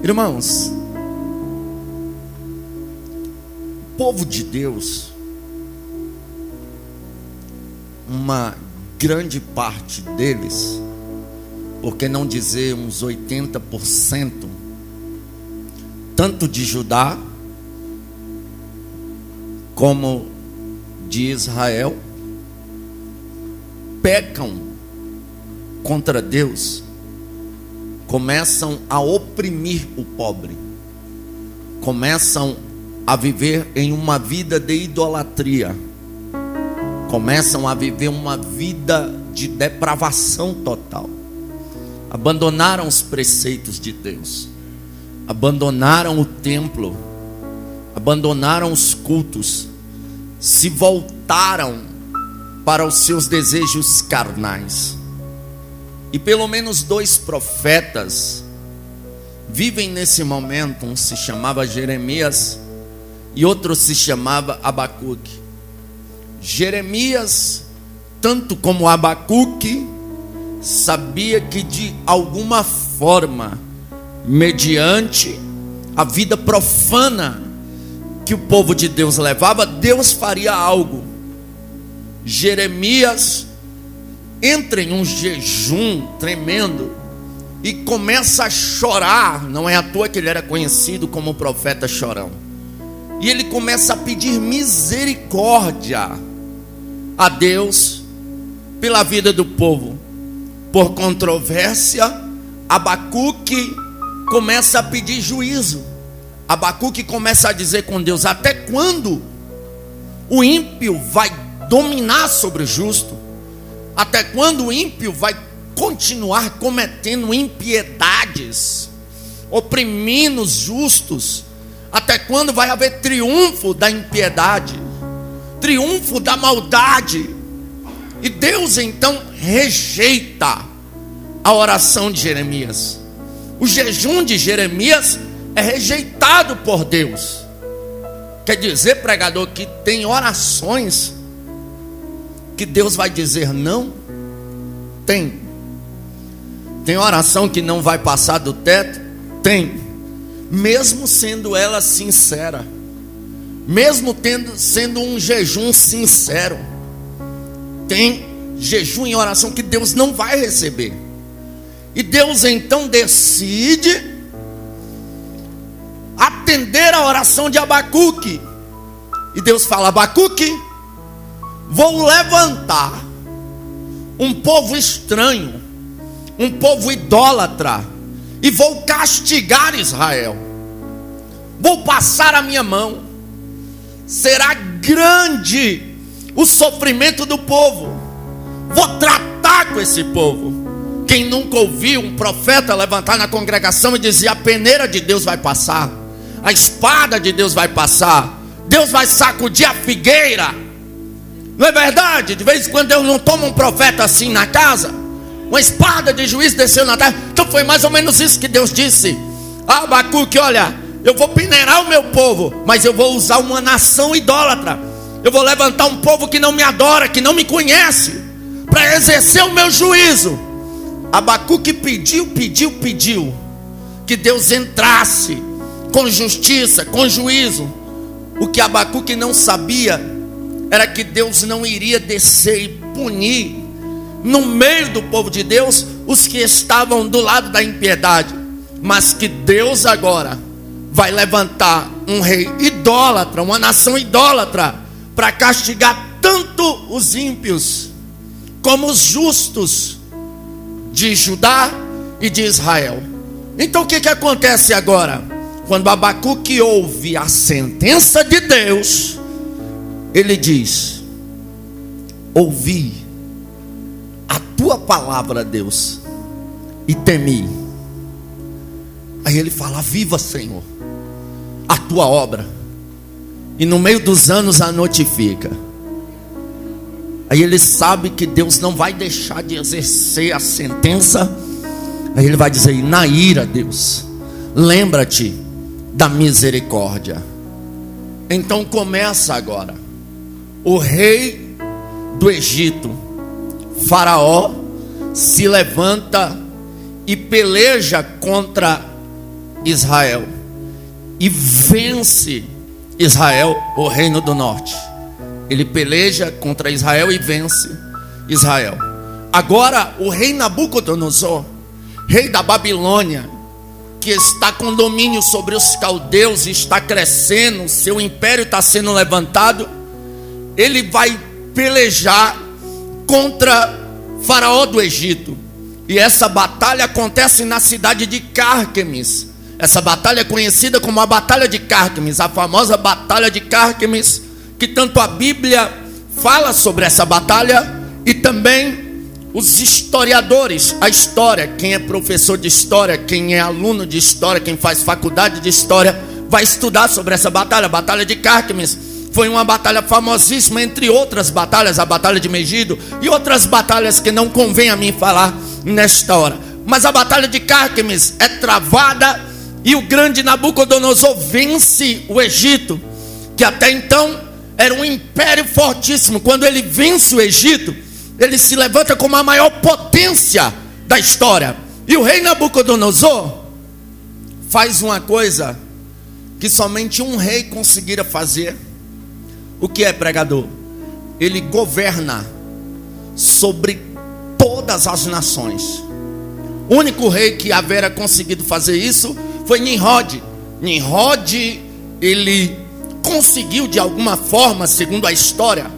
Irmãos, o povo de Deus, uma grande parte deles, por que não dizer uns 80%, tanto de Judá como de Israel, pecam contra Deus, começam a oprimir o pobre, começam a viver em uma vida de idolatria, começam a viver uma vida de depravação total. Abandonaram os preceitos de Deus, abandonaram o templo, abandonaram os cultos, se voltaram para os seus desejos carnais. E pelo menos 2 profetas vivem nesse momento. Um se chamava Jeremias e outro se chamava Abacuque. Jeremias, tanto como Abacuque, sabia que de alguma forma, mediante a vida profana que o povo de Deus levava, Deus faria algo. Jeremias entra em um jejum tremendo e começa a chorar. Não é à toa que ele era conhecido como o profeta chorão. E ele começa a pedir misericórdia a Deus pela vida do povo. Por controvérsia, Abacuque começa a pedir juízo. Abacuque começa a dizer com Deus: até quando o ímpio vai dominar sobre o justo? Até quando o ímpio vai continuar cometendo impiedades, oprimindo os justos? Até quando vai haver triunfo da impiedade, triunfo da maldade? E Deus então rejeita a oração de Jeremias. O jejum de Jeremias é rejeitado por Deus. Quer dizer, pregador, que tem orações que Deus vai dizer não? Tem. Tem oração que não vai passar do teto? Tem. Mesmo sendo ela sincera, mesmo sendo um jejum sincero, tem jejum e oração que Deus não vai receber. E Deus então decide atender a oração de Abacuque. E Deus fala: Abacuque, vou levantar um povo estranho, um povo idólatra, e vou castigar Israel. Vou passar a minha mão. Será grande o sofrimento do povo. Vou tratar com esse povo. Quem nunca ouviu um profeta levantar na congregação e dizer: a peneira de Deus vai passar, a espada de Deus vai passar, Deus vai sacudir a figueira? Não é verdade? De vez em quando Deus não toma um profeta assim na casa. Uma espada de juízo desceu na terra. Então foi mais ou menos isso que Deus disse: Abacuque, olha, eu vou peneirar o meu povo, mas eu vou usar uma nação idólatra. Eu vou levantar um povo que não me adora, que não me conhece, para exercer o meu juízo. Abacuque pediu que Deus entrasse com justiça, com juízo. O que Abacuque não sabia era que Deus não iria descer e punir no meio do povo de Deus os que estavam do lado da impiedade, mas que Deus agora vai levantar um rei idólatra, uma nação idólatra, para castigar tanto os ímpios como os justos de Judá e de Israel. Então o que acontece agora? Quando Abacuque ouve a sentença de Deus, ele diz: ouvi a tua palavra, Deus, e temi. Aí ele fala: viva, Senhor, a tua obra. E no meio dos anos a notifica. Aí ele sabe que Deus não vai deixar de exercer a sentença. Aí ele vai dizer: na ira, Deus, lembra-te da misericórdia. Então começa agora. O rei do Egito, Faraó, se levanta e peleja contra Israel e vence Israel, o reino do norte. Ele peleja contra Israel e vence Israel. Agora o rei Nabucodonosor, rei da Babilônia, que está com domínio sobre os caldeus e está crescendo, seu império está sendo levantado, ele vai pelejar contra Faraó do Egito. E essa batalha acontece na cidade de Cárquemes. Essa batalha é conhecida como a Batalha de Cárquemes, a famosa Batalha de Cárquemes, que tanto a Bíblia fala sobre essa batalha e também os historiadores, a história, quem é professor de história, quem é aluno de história, quem faz faculdade de história, vai estudar sobre essa batalha. A Batalha de Cárquemes foi uma batalha famosíssima, entre outras batalhas, a Batalha de Megido e outras batalhas que não convém a mim falar nesta hora. Mas a Batalha de Cárquemes é travada e o grande Nabucodonosor vence o Egito, que até então era um império fortíssimo. Quando ele vence o Egito, ele se levanta como a maior potência da história. E o rei Nabucodonosor faz uma coisa que somente um rei conseguira fazer. O que é, pregador? Ele governa sobre todas as nações. O único rei que havera conseguido fazer isso foi Nimrod. Nimrod, ele conseguiu de alguma forma, segundo a história,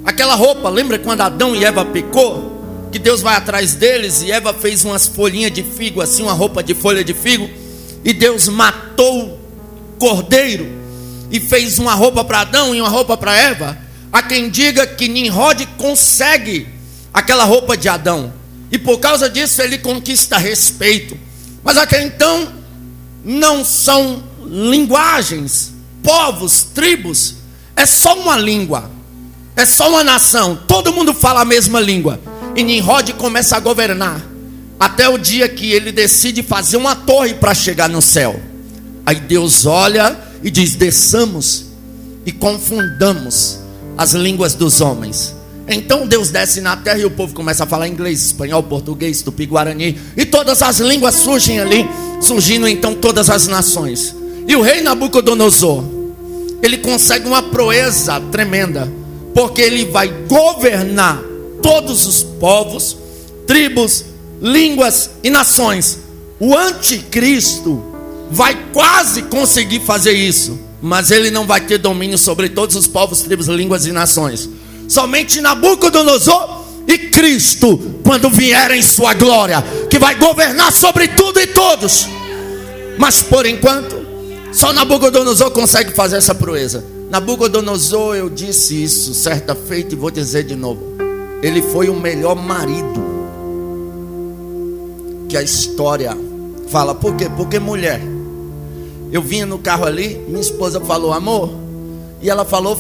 aquela roupa, lembra quando Adão e Eva pecou? Que Deus vai atrás deles e Eva fez umas folhinhas de figo, assim, uma roupa de folha de figo, e Deus matou o cordeiro e fez uma roupa para Adão e uma roupa para Eva. Há quem diga que Nimrod consegue aquela roupa de Adão, e por causa disso ele conquista respeito. Mas até então não são linguagens, povos, tribos, é só uma língua, é só uma nação, todo mundo fala a mesma língua. E Nimrod começa a governar, até o dia que ele decide fazer uma torre para chegar no céu. Aí Deus olha e diz: desçamos e confundamos as línguas dos homens. Então Deus desce na terra e o povo começa a falar inglês, espanhol, português, tupi-guarani, e todas as línguas surgem ali, surgindo então todas as nações. E o rei Nabucodonosor, ele consegue uma proeza tremenda, porque ele vai governar todos os povos, tribos, línguas e nações. O anticristo vai quase conseguir fazer isso, mas ele não vai ter domínio sobre todos os povos, tribos, línguas e nações. Somente Nabucodonosor e Cristo, quando vier em sua glória, que vai governar sobre tudo e todos. Mas por enquanto, só Nabucodonosor consegue fazer essa proeza. Nabucodonosor, eu disse isso certa feita e vou dizer de novo, ele foi o melhor marido que a história fala. Por quê? Porque mulher. Eu vinha no carro ali, minha esposa falou: amor, e ela falou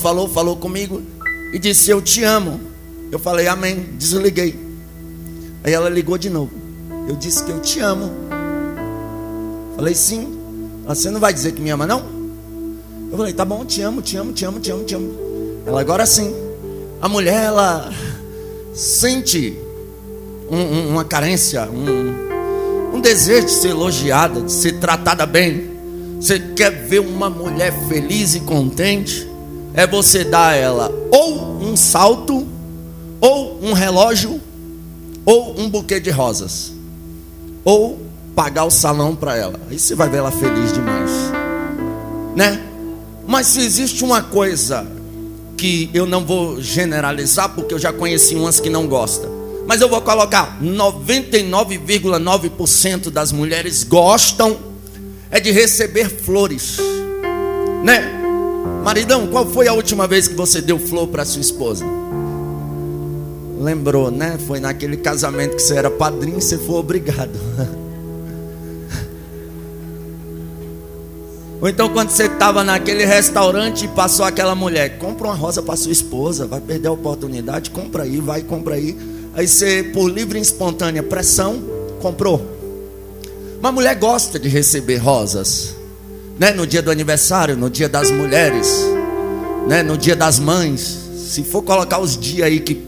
comigo e disse: eu te amo. Eu falei: amém. Desliguei. Aí ela ligou de novo. Eu disse que eu te amo. Falei: sim. Você não vai dizer que me ama, não? Eu falei: tá bom, te amo. Ela: agora sim. A mulher, ela sente uma carência, um desejo de ser elogiada, de ser tratada bem. Você quer ver uma mulher feliz e contente? É você dar a ela ou um salto, ou um relógio, ou um buquê de rosas, ou pagar o salão para ela. Aí você vai ver ela feliz demais, né? Mas se existe uma coisa que eu não vou generalizar, porque eu já conheci umas que não gostam, mas eu vou colocar 99,9% das mulheres gostam é de receber flores, né? Maridão, qual foi a última vez que você deu flor para sua esposa? Lembrou, né? Foi naquele casamento que você era padrinho e você foi obrigado. Ou então quando você estava naquele restaurante e passou aquela mulher: compra uma rosa para sua esposa, vai perder a oportunidade, compra aí, vai, compra aí. Aí você, por livre e espontânea pressão, comprou. Uma mulher gosta de receber rosas, né? No dia do aniversário, no dia das mulheres, né? No dia das mães. Se for colocar os dias aí que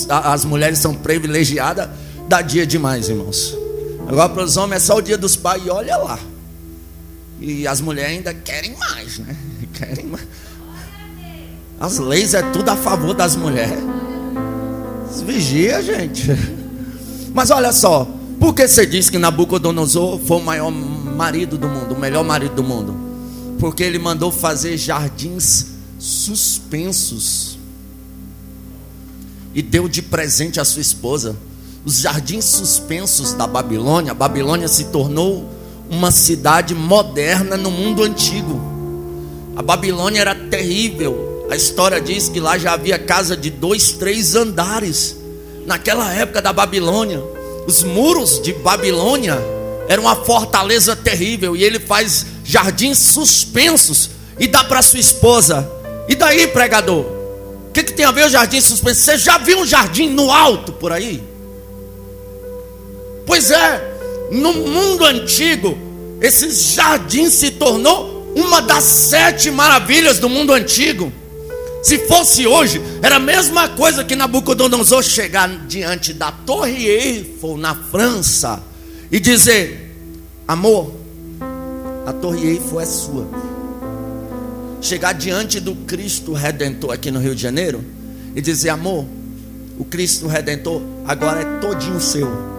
as mulheres são privilegiadas, dá dia demais, irmãos. Agora para os homens é só o dia dos pais, e olha lá. E as mulheres ainda querem mais, né? Querem mais. As leis é tudo a favor das mulheres. Vigia, gente. Mas olha só, por que você diz que Nabucodonosor foi o maior marido do mundo, o melhor marido do mundo? Porque ele mandou fazer jardins suspensos e deu de presente à sua esposa. Os jardins suspensos da Babilônia. A Babilônia se tornou uma cidade moderna no mundo antigo. A Babilônia era terrível. A história diz que lá já havia casa de 2, 3 andares. Naquela época da Babilônia, os muros de Babilônia eram uma fortaleza terrível. E ele faz jardins suspensos e dá para sua esposa. E daí, pregador? O que tem a ver o jardim suspenso? Você já viu um jardim no alto por aí? Pois é, no mundo antigo, esse jardim se tornou uma das 7 maravilhas do mundo antigo. Se fosse hoje, era a mesma coisa que Nabucodonosor chegar diante da Torre Eiffel na França e dizer: amor, a Torre Eiffel é sua. Chegar diante do Cristo Redentor aqui no Rio de Janeiro e dizer: amor, o Cristo Redentor agora é todinho seu.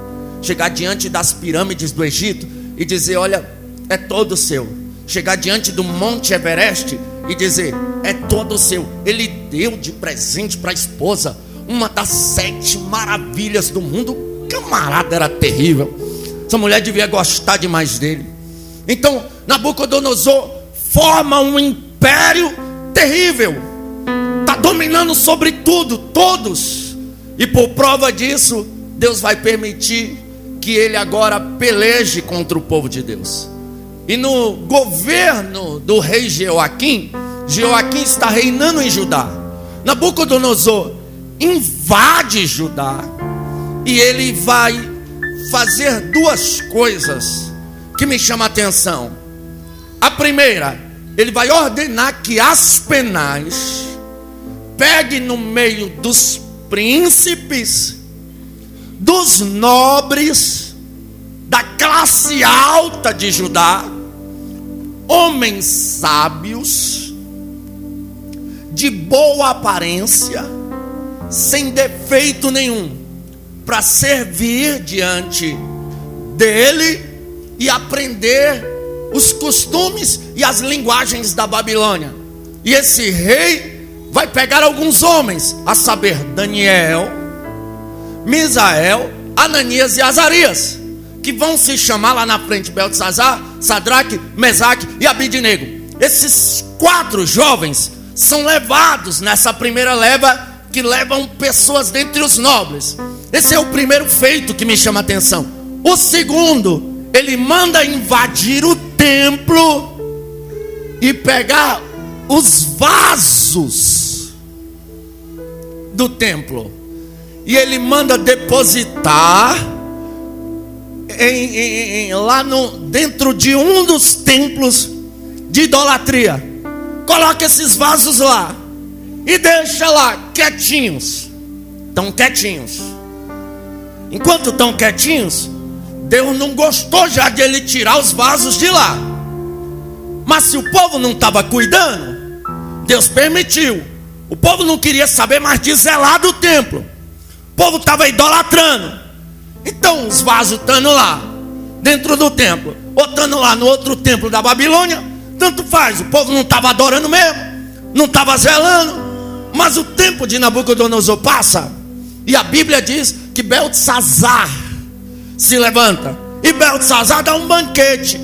Chegar diante das pirâmides do Egito e dizer: olha, é todo seu. Chegar diante do Monte Everest e dizer: é todo seu. Ele deu de presente para a esposa uma das 7 maravilhas do mundo. O camarada era terrível. Essa mulher devia gostar demais dele. Então Nabucodonosor forma um império terrível, está dominando sobre tudo, todos. E por prova disso, Deus vai permitir que ele agora peleje contra o povo de Deus. E no governo do rei Jeoaquim, Jeoaquim está reinando em Judá. Nabucodonosor invade Judá e ele vai fazer 2 coisas que me chamam a atenção. A primeira, ele vai ordenar que Aspenaz pegue no meio dos príncipes, dos nobres, da classe alta de Judá, homens sábios, de boa aparência, sem defeito nenhum, para servir diante dele e aprender os costumes e as linguagens da Babilônia. E esse rei vai pegar alguns homens, a saber, Daniel, Misael, Ananias e Azarias, que vão se chamar lá na frente Beltesazar, Sadraque, Mesaque e Abidnego. Esses 4 jovens são levados nessa primeira leva, que levam pessoas dentre os nobres. Esse é o primeiro feito que me chama a atenção. O segundo, ele manda invadir o templo e pegar os vasos do templo. E ele manda depositar lá dentro de um dos templos de idolatria. Coloca esses vasos lá e deixa lá quietinhos. Estão quietinhos. Enquanto estão quietinhos, Deus não gostou já de ele tirar os vasos de lá. Mas se o povo não estava cuidando, Deus permitiu. O povo não queria saber mais de zelar do templo. O povo estava idolatrando. Então os vasos estando lá dentro do templo, ou estando lá no outro templo da Babilônia, tanto faz. O povo não estava adorando mesmo, não estava zelando. Mas o tempo de Nabucodonosor passa, e a Bíblia diz que Beltesazar se levanta, e Beltesazar dá um banquete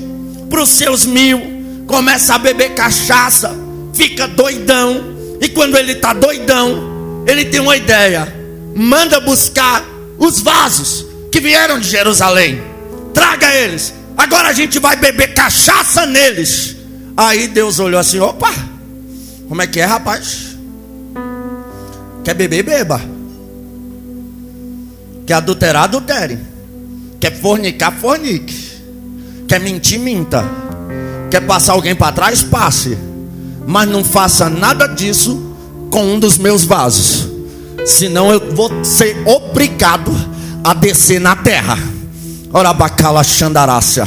para os seus 1000, começa a beber cachaça, fica doidão. E quando ele está doidão, ele tem uma ideia: manda buscar os vasos que vieram de Jerusalém, traga eles, agora a gente vai beber cachaça neles. Aí Deus olhou assim: opa, como é que é, rapaz? Quer beber, beba. Quer adulterar, adultere. Quer fornicar, fornique. Quer mentir, minta. Quer passar alguém para trás, passe. Mas não faça nada disso com um dos meus vasos, senão eu vou ser obrigado a descer na terra. Ora bacala xandarácia.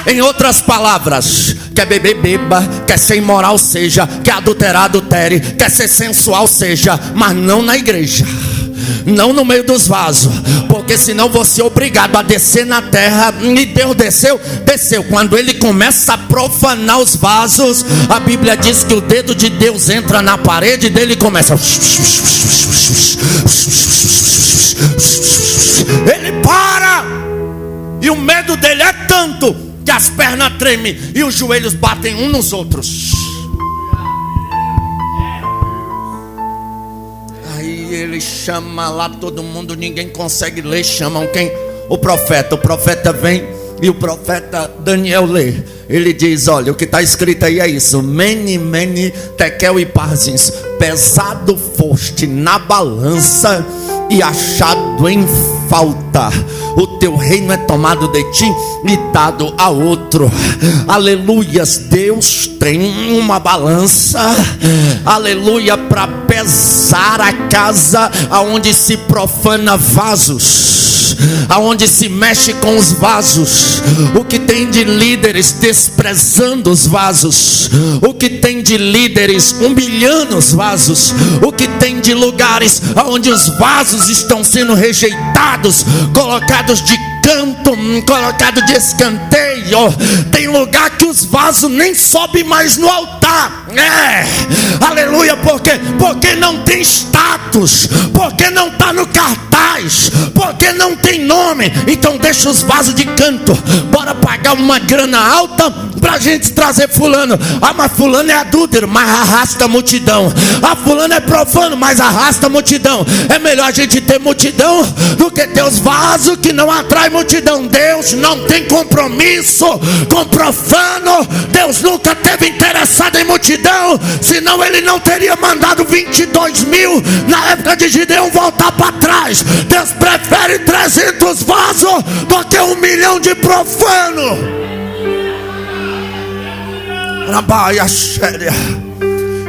Em outras palavras, quer beber, beba, quer ser imoral, seja, quer adulterar, adultere, quer ser sensual, seja, mas não na igreja, não no meio dos vasos, porque senão você é obrigado a descer na terra. E Deus desceu. Quando ele começa a profanar os vasos, a Bíblia diz que o dedo de Deus entra na parede dele e começa. Ele para, e o medo dele é tanto que as pernas tremem e os joelhos batem uns nos outros. Aí ele chama lá todo mundo, ninguém consegue ler. Chamam quem? O profeta vem e o profeta Daniel lê. Ele diz: olha, o que está escrito aí é isso: Mene, mene, tekel e parzins, pesado foste na balança e achado em falta. O teu reino é tomado de ti e dado a outro. Aleluias. Deus tem uma balança, aleluia, para pesar a casa aonde se profana vasos, aonde se mexe com os vasos. O que tem de líderes desprezando os vasos, o que tem de líderes humilhando os vasos, o que tem de lugares onde os vasos estão sendo rejeitados, colocados de canto, colocado de escanteio. Tem lugar que os vasos nem sobem mais no altar. Aleluia. Porque não tem status, porque não está no cartaz, porque não tem nome. Então deixa os vasos de canto. Bora pagar uma grana alta pra gente trazer fulano. Mas fulano é adúltero, mas arrasta a multidão. Fulano é profano, mas arrasta a multidão. É melhor a gente ter multidão do que ter os vasos que não atrai multidão. Deus não tem compromisso com profano. Deus nunca teve interessado em multidão, senão ele não teria mandado 22 mil na época de Gideão voltar para trás. Deus prefere 300 vasos do que 1 milhão de profano.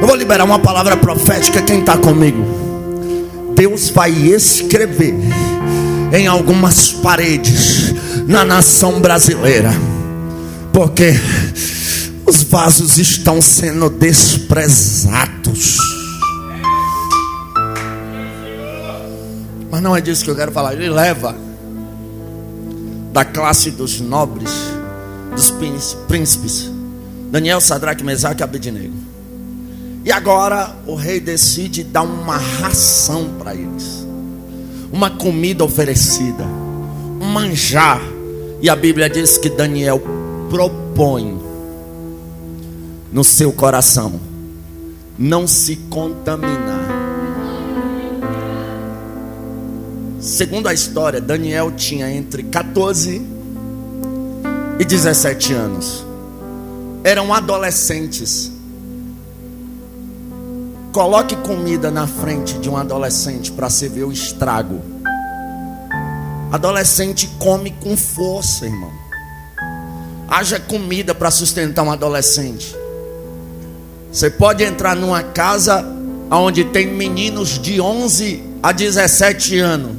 Eu vou liberar uma palavra profética. Quem está comigo? Deus vai escrever em algumas paredes na nação brasileira, porque os vasos estão sendo desprezados. Mas não é disso que eu quero falar. Ele leva da classe dos nobres, dos príncipes, Daniel, Sadraque, Mesaque e Abednego. E agora o rei decide dar uma ração para eles, uma comida oferecida, um manjar. E a Bíblia diz que Daniel propõe no seu coração não se contaminar. Segundo a história, Daniel tinha entre 14 e 17 anos. Eram adolescentes. Coloque comida na frente de um adolescente para você ver o estrago. Adolescente come com força, irmão. Haja comida para sustentar um adolescente. Você pode entrar numa casa onde tem meninos de 11 a 17 anos.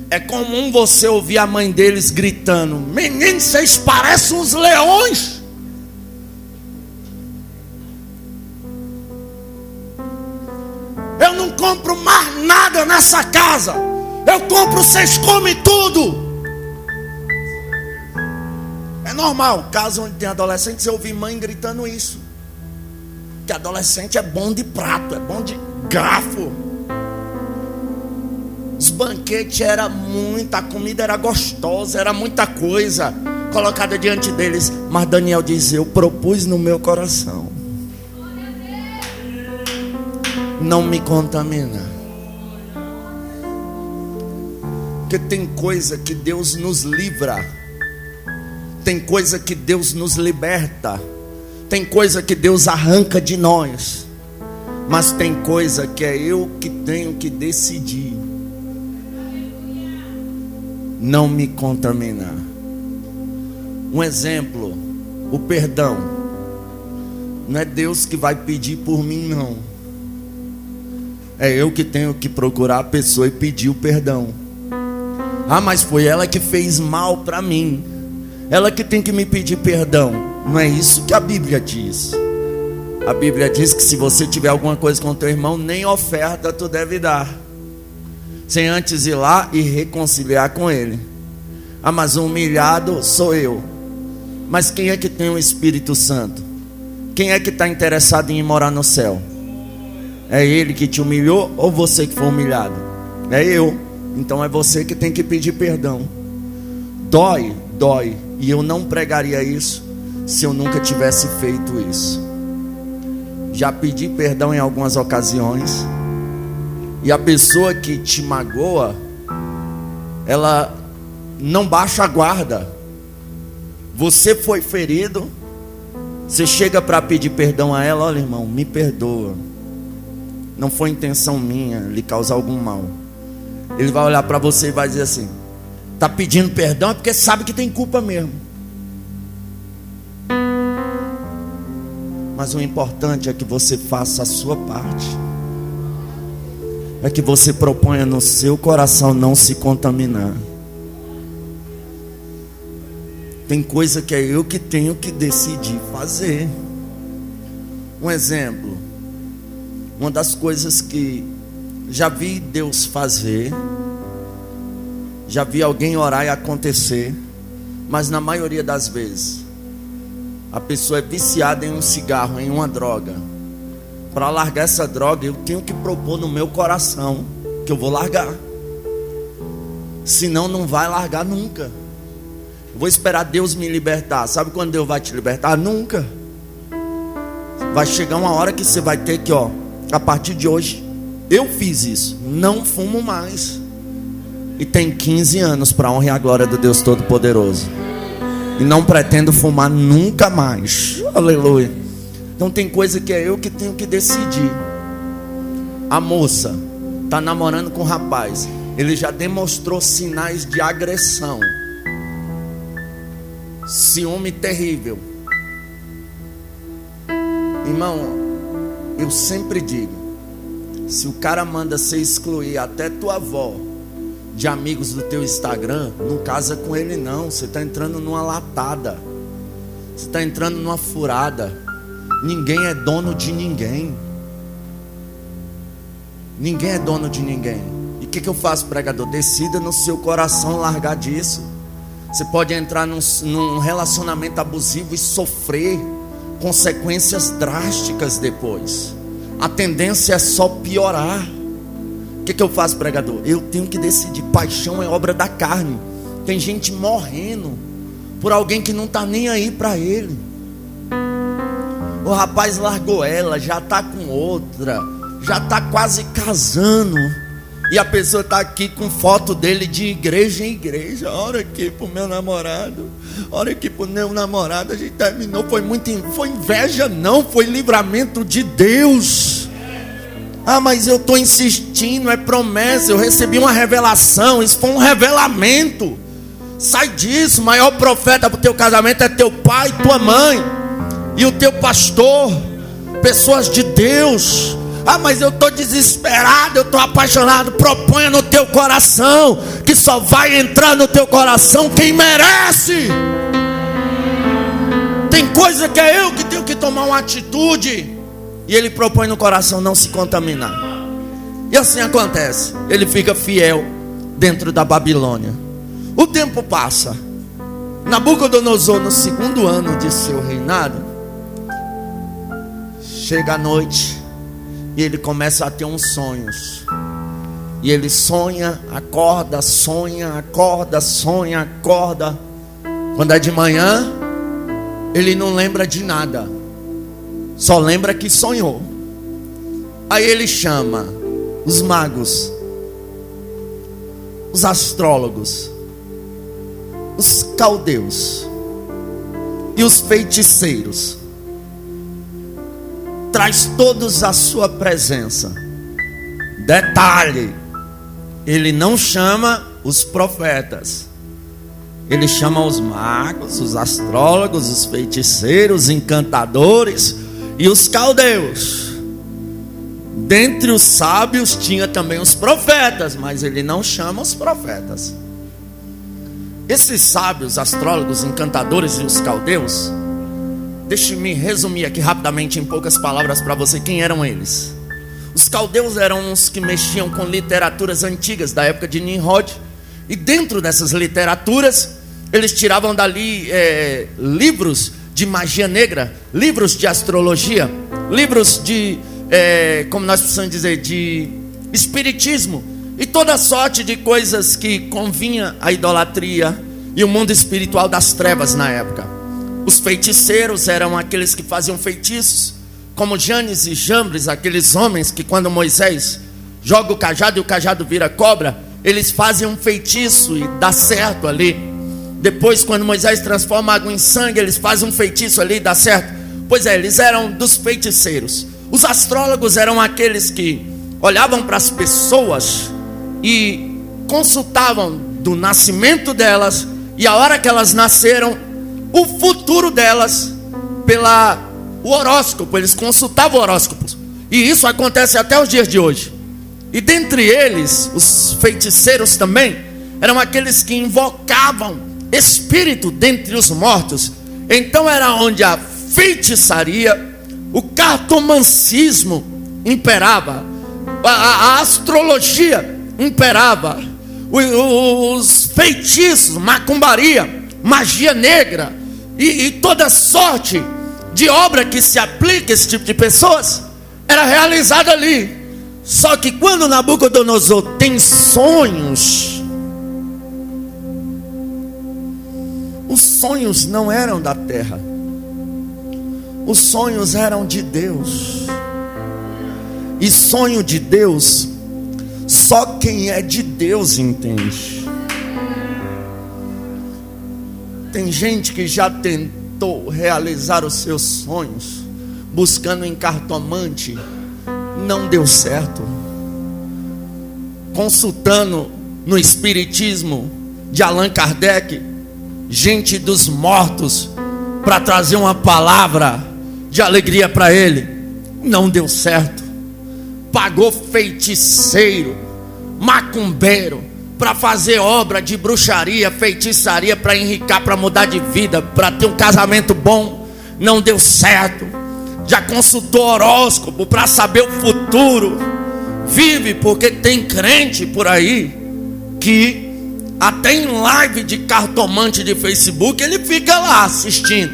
É comum você ouvir a mãe deles gritando: meninos, vocês parecem uns leões. Eu não compro mais nada nessa casa. Eu compro, vocês comem tudo. É normal, caso onde tem adolescente, você ouvir mãe gritando isso. Que adolescente é bom de prato, é bom de garfo. Os banquetes era muita, a comida era gostosa, era muita coisa colocada diante deles. Mas Daniel diz: eu propus no meu coração não me contamina. Porque tem coisa que Deus nos livra, tem coisa que Deus nos liberta, tem coisa que Deus arranca de nós, mas tem coisa que é eu que tenho que decidir não me contaminar. Um exemplo, o perdão. Não é Deus que vai pedir por mim, não. É eu que tenho que procurar a pessoa e pedir o perdão. Mas foi ela que fez mal para mim. ela que tem que me pedir perdão. Não é isso que a Bíblia diz. A Bíblia diz que se você tiver alguma coisa com o teu irmão, nem oferta tu deve dar, sem antes ir lá e reconciliar com ele. Ah, mas o humilhado sou eu. Mas quem é que tem o Espírito Santo? Quem é que está interessado em ir morar no céu? É ele que te humilhou ou você que foi humilhado? É eu. Então é você que tem que pedir perdão. Dói, dói. E eu não pregaria isso se eu nunca tivesse feito isso. Já pedi perdão em algumas ocasiões. E a pessoa que te magoa, ela não baixa a guarda. Você foi ferido, você chega para pedir perdão a ela. Olha, irmão, me perdoa, não foi intenção minha lhe causar algum mal. Ele vai olhar para você e vai dizer assim: está pedindo perdão é porque sabe que tem culpa mesmo. Mas o importante é que você faça a sua parte. É que você proponha no seu coração não se contaminar. Tem coisa que é eu que tenho que decidir fazer. Um exemplo, uma das coisas que já vi Deus fazer, já vi alguém orar e acontecer, mas na maioria das vezes a pessoa é viciada em um cigarro, em uma droga. Para largar essa droga, eu tenho que propor no meu coração que eu vou largar. Senão não vai largar nunca. Eu vou esperar Deus me libertar. Sabe quando Deus vai te libertar? Nunca. Vai chegar uma hora que você vai ter que, a partir de hoje, eu fiz isso, não fumo mais. E tem 15 anos para a honra e a glória do Deus Todo-Poderoso. E não pretendo fumar nunca mais. Aleluia. Então tem coisa que é eu que tenho que decidir. A moça está namorando com o rapaz. Ele já demonstrou sinais de agressão. Ciúme terrível. Irmão, eu sempre digo: se o cara manda você excluir até tua avó de amigos do teu Instagram, não casa com ele não. Você está entrando numa latada. Você está entrando numa furada. Ninguém é dono de ninguém. Ninguém é dono de ninguém. E o que eu faço, pregador? Decida no seu coração largar disso. Você pode entrar num relacionamento abusivo e sofrer consequências drásticas depois. A tendência é só piorar. O que eu faço, pregador? Eu tenho que decidir. Paixão é obra da carne. Tem gente morrendo por alguém que não está nem aí para ele. O rapaz largou ela, já está com outra, já está quase casando, e a pessoa está aqui com foto dele de igreja em igreja. Ora aqui pro meu namorado, ora aqui pro meu namorado, a gente terminou. Foi inveja não, foi livramento de Deus. Ah, mas eu estou insistindo, é promessa, eu recebi uma revelação, isso foi um revelamento. Sai disso. O maior profeta para o teu casamento é teu pai, tua mãe e o teu pastor, pessoas de Deus. Ah, mas eu estou desesperado, eu estou apaixonado. Proponha no teu coração, que só vai entrar no teu coração quem merece. Tem coisa que é eu que tenho que tomar uma atitude, e ele propõe no coração não se contaminar. E assim acontece. Ele fica fiel dentro da Babilônia. O tempo passa. Nabucodonosor, no 2º ano de seu reinado, chega a noite e ele começa a ter uns sonhos. E ele sonha, acorda, sonha, acorda, sonha, acorda. Quando é de manhã, ele não lembra de nada, só lembra que sonhou. Aí ele chama os magos, os astrólogos, os caldeus e os feiticeiros. Traz todos à sua presença. Detalhe: ele não chama os profetas, ele chama os magos, os astrólogos, os feiticeiros, os encantadores e os caldeus. Dentre os sábios tinha também os profetas, mas ele não chama os profetas. Esses sábios, astrólogos, encantadores e os caldeus, deixe-me resumir aqui rapidamente em poucas palavras para você quem eram eles. Os caldeus eram os que mexiam com literaturas antigas da época de Nimrod, e dentro dessas literaturas eles tiravam dali livros de magia negra, livros de astrologia, livros de, como nós precisamos dizer, de espiritismo e toda sorte de coisas que convinha à idolatria e o mundo espiritual das trevas na época. Os feiticeiros eram aqueles que faziam feitiços, como Janes e Jambres, aqueles homens que quando Moisés joga o cajado e o cajado vira cobra, eles fazem um feitiço e dá certo ali. Depois, quando Moisés transforma água em sangue, eles fazem um feitiço ali e dá certo. Pois é, eles eram dos feiticeiros. Os astrólogos eram aqueles que olhavam para as pessoas e consultavam do nascimento delas e a hora que elas nasceram, o futuro delas o horóscopo. Eles consultavam horóscopos, e isso acontece até os dias de hoje. E dentre eles, os feiticeiros também eram aqueles que invocavam espírito dentre os mortos. Então era onde a feitiçaria, o cartomancismo imperava, a astrologia imperava, os feitiços, macumbaria, magia negra e toda sorte de obra que se aplica a esse tipo de pessoas era realizada ali. Só que quando Nabucodonosor tem sonhos, os sonhos não eram da terra, os sonhos eram de Deus. E sonho de Deus, só quem é de Deus entende. Tem gente que já tentou realizar os seus sonhos buscando em cartomante, não deu certo. Consultando no espiritismo de Allan Kardec, gente dos mortos, para trazer uma palavra de alegria para ele, não deu certo. Pagou feiticeiro, macumbeiro, para fazer obra de bruxaria, feitiçaria, para enricar, para mudar de vida, para ter um casamento bom, não deu certo. Já consultou horóscopo para saber o futuro, vive, porque tem crente por aí que até em live de cartomante de Facebook ele fica lá assistindo.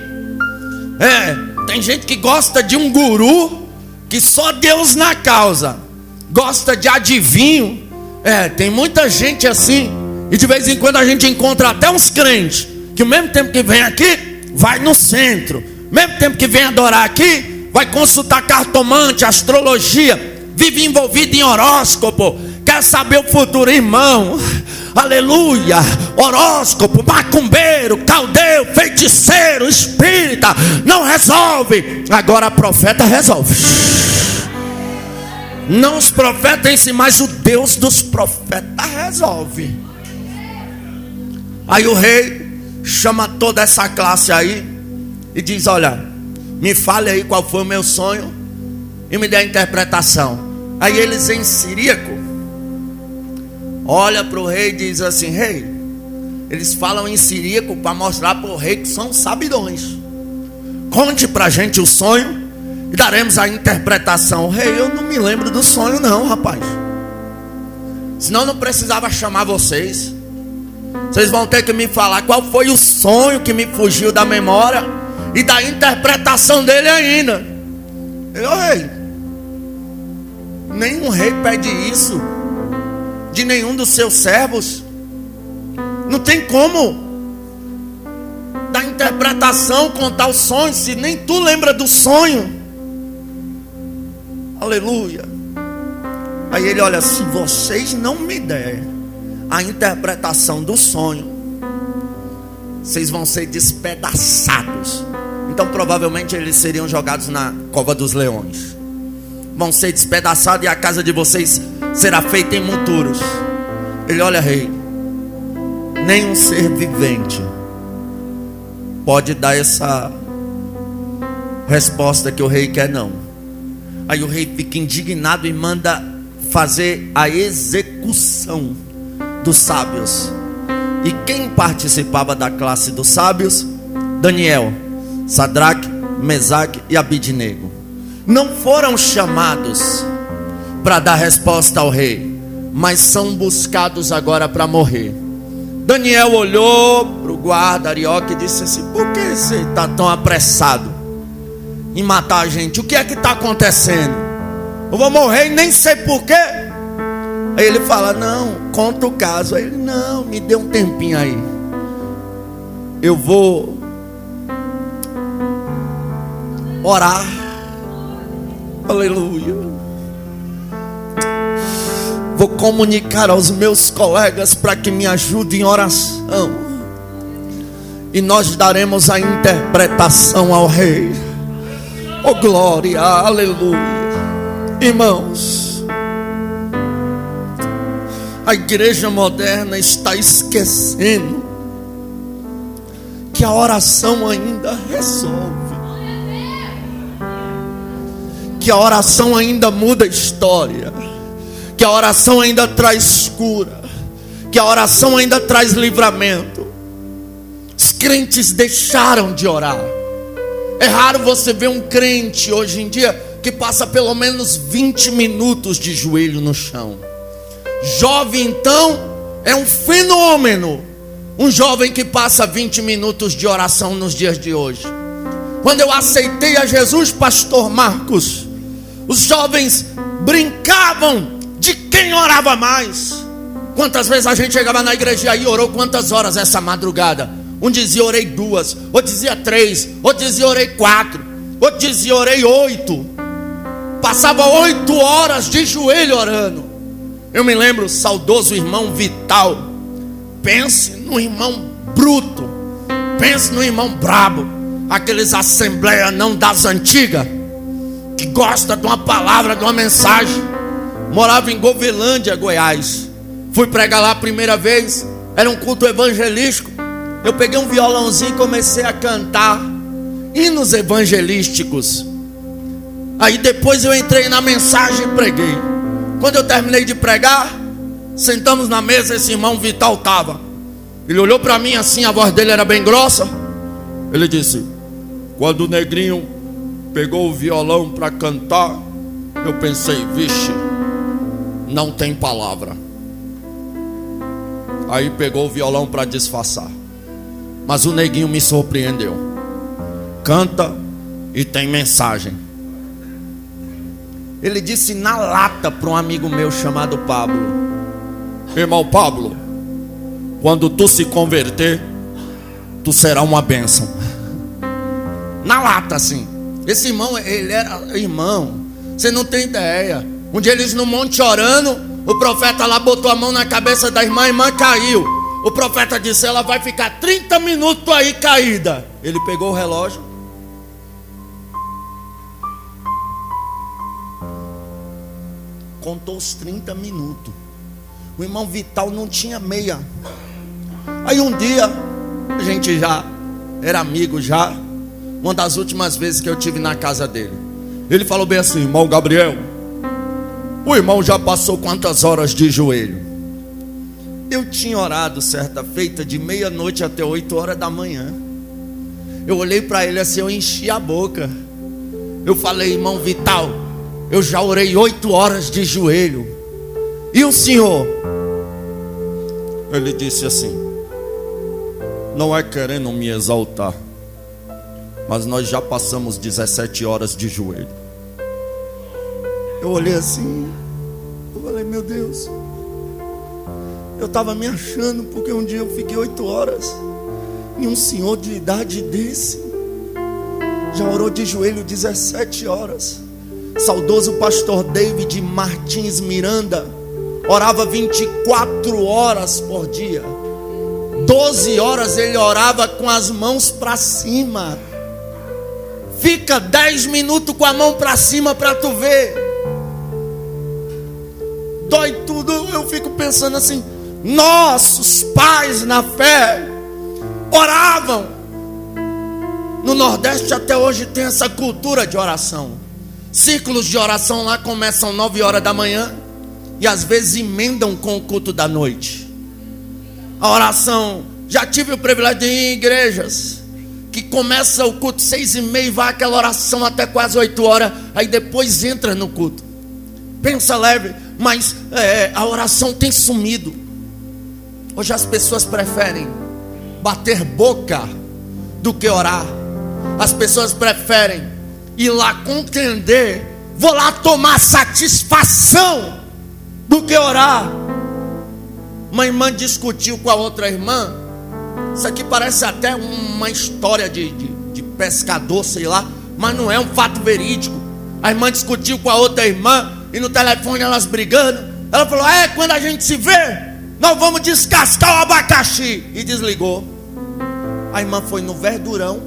Tem gente que gosta de um guru que só Deus na causa, gosta de adivinho. Tem muita gente assim. E de vez em quando a gente encontra até uns crentes que ao mesmo tempo que vem aqui, vai no centro, mesmo tempo que vem adorar aqui, vai consultar cartomante, astrologia, vive envolvido em horóscopo, quer saber o futuro, irmão. Aleluia, horóscopo, macumbeiro, caldeu, feiticeiro, espírita, não resolve. Agora profeta resolve. Não os profetas em si, mas o Deus dos profetas resolve. Aí o rei chama toda essa classe aí e diz: olha, me fale aí qual foi o meu sonho e me dê a interpretação. Aí eles em siríaco olha para o rei e diz assim: rei, eles falam em siríaco para mostrar para o rei que são sabidões. Conte para a gente o sonho e daremos a interpretação. Rei, eu não me lembro do sonho não, rapaz. Senão não precisava chamar vocês. Vocês vão ter que me falar qual foi o sonho que me fugiu da memória e da interpretação dele ainda. Eu, rei, nenhum rei pede isso de nenhum dos seus servos. Não tem como dar interpretação, contar o sonho, se nem tu lembra do sonho. Aleluia. Aí ele olha: se vocês não me derem a interpretação do sonho, vocês vão ser despedaçados. Então provavelmente eles seriam jogados na cova dos leões. Vão ser despedaçados e a casa de vocês será feita em monturos. Ele olha: rei, nenhum ser vivente pode dar essa resposta que o rei quer, não. Aí o rei fica indignado e manda fazer a execução dos sábios. E quem participava da classe dos sábios? Daniel, Sadraque, Mesaque e Abidnego. Não foram chamados para dar resposta ao rei, mas são buscados agora para morrer. Daniel olhou para o guarda Arioque e disse assim: por que você está tão apressado em matar a gente? O que é que está acontecendo? Eu vou morrer e nem sei porquê. Aí ele fala: não, conta o caso. Aí ele: não, me dê um tempinho aí, eu vou orar. Aleluia. Vou comunicar aos meus colegas para que me ajudem em oração, e nós daremos a interpretação ao rei. Oh glória, aleluia. Irmãos, a igreja moderna está esquecendo que a oração ainda resolve, que a oração ainda muda a história, que a oração ainda traz cura, que a oração ainda traz livramento. Os crentes deixaram de orar. É raro você ver um crente hoje em dia que passa pelo menos 20 minutos de joelho no chão. Jovem então é um fenômeno, um jovem que passa 20 minutos de oração nos dias de hoje. Quando eu aceitei a Jesus, pastor Marcos, os jovens brincavam de quem orava mais. Quantas vezes a gente chegava na igreja e orou quantas horas essa madrugada? Um dizia orei 2, outro dizia 3, outro dizia orei 4, outro dizia orei 8. Passava 8 horas de joelho orando. Eu me lembro, saudoso irmão Vital. Pense no irmão bruto, pense no irmão brabo, aqueles assembleias não das antigas, que gosta de uma palavra, de uma mensagem. Morava em Govelândia, Goiás. Fui pregar lá a primeira vez, era um culto evangelístico. Eu peguei um violãozinho e comecei a cantar hinos evangelísticos. Aí depois eu entrei na mensagem e preguei. Quando eu terminei de pregar, sentamos na mesa, esse irmão Vital estava. Ele olhou para mim assim, a voz dele era bem grossa. Ele disse: quando o negrinho pegou o violão para cantar, eu pensei, vixe, não tem palavra. Aí pegou o violão para disfarçar. Mas o neguinho me surpreendeu. Canta e tem mensagem. Ele disse na lata para um amigo meu chamado Pablo: irmão Pablo, quando tu se converter, tu será uma bênção. Na lata assim. Esse irmão, ele era irmão, você não tem ideia. Um dia eles no monte orando, o profeta lá botou a mão na cabeça da irmã, a irmã caiu. O profeta disse: ela vai ficar 30 minutos aí caída. Ele pegou o relógio, contou os 30 minutos. O irmão Vital não tinha meia. Aí um dia, a gente já era amigo já. Uma das últimas vezes que eu tive na casa dele, ele falou bem assim: irmão Gabriel, o irmão já passou quantas horas de joelho? Eu tinha orado certa feita de meia-noite até 8 horas da manhã. Eu olhei para ele assim, eu enchi a boca. Eu falei: irmão Vital, eu já orei 8 horas de joelho. E o senhor? Ele disse assim: não é querendo me exaltar, mas nós já passamos 17 horas de joelho. Eu olhei assim, eu falei: meu Deus, eu estava me achando, porque um dia eu fiquei 8 horas. E um senhor de idade desse já orou de joelho 17 horas. Saudoso pastor David Martins Miranda orava 24 horas por dia. 12 horas ele orava com as mãos para cima. Fica 10 minutos com a mão para cima para tu ver. Dói tudo. Eu fico pensando assim: nossos pais na fé oravam. No Nordeste até hoje tem essa cultura de oração. Círculos de oração lá começam 9 horas da manhã e às vezes emendam com o culto da noite. A oração, já tive o privilégio de ir em igrejas que começa o culto 6h30 e vai aquela oração até quase 8 horas, aí depois entra no culto. Pensa leve, mas a oração tem sumido. Hoje as pessoas preferem bater boca do que orar. As pessoas preferem ir lá contender, vou lá tomar satisfação, do que orar. Uma irmã discutiu com a outra irmã. Isso aqui parece até uma história de pescador, sei lá, mas não é um fato verídico. A irmã discutiu com a outra irmã e no telefone elas brigando. Ela falou: quando a gente se vê, nós vamos descascar o abacaxi. E desligou. A irmã foi no verdurão,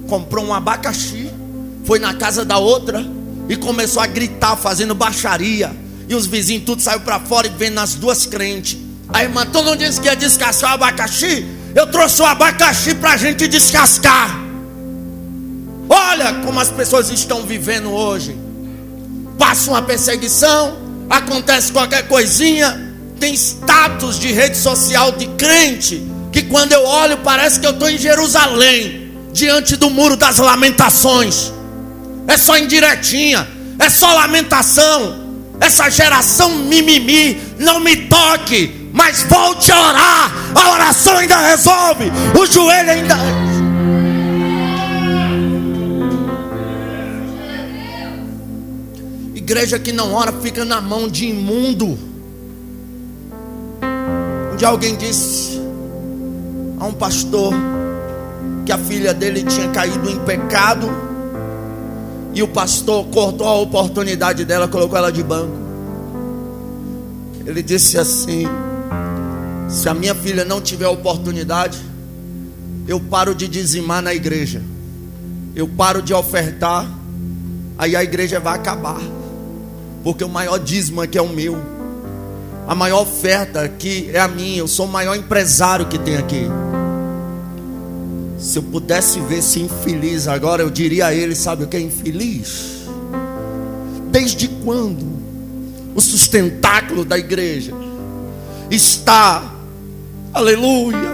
comprou um abacaxi, foi na casa da outra e começou a gritar, fazendo baixaria. E os vizinhos tudo saiu para fora e vendo as duas crentes. A irmã: tu não disse que ia descascar o abacaxi? Eu trouxe o abacaxi para a gente descascar. Olha como as pessoas estão vivendo hoje. Passa uma perseguição, acontece qualquer coisinha, tem status de rede social de crente, que quando eu olho parece que eu estou em Jerusalém, diante do muro das lamentações. É só indiretinha, é só lamentação. Essa geração mimimi, não me toque, mas volte a orar. A oração ainda resolve, o joelho ainda... Igreja que não ora fica na mão de imundo. Um dia alguém disse a um pastor que a filha dele tinha caído em pecado, e o pastor cortou a oportunidade dela, colocou ela de banco. Ele disse assim: se a minha filha não tiver oportunidade, eu paro de dizimar na igreja, eu paro de ofertar, aí a igreja vai acabar, porque o maior dízimo aqui é o meu, a maior oferta aqui é a minha, eu sou o maior empresário que tem aqui. Se eu pudesse ver esse infeliz agora, eu diria a ele: sabe o que é infeliz? Desde quando o sustentáculo da igreja está, aleluia,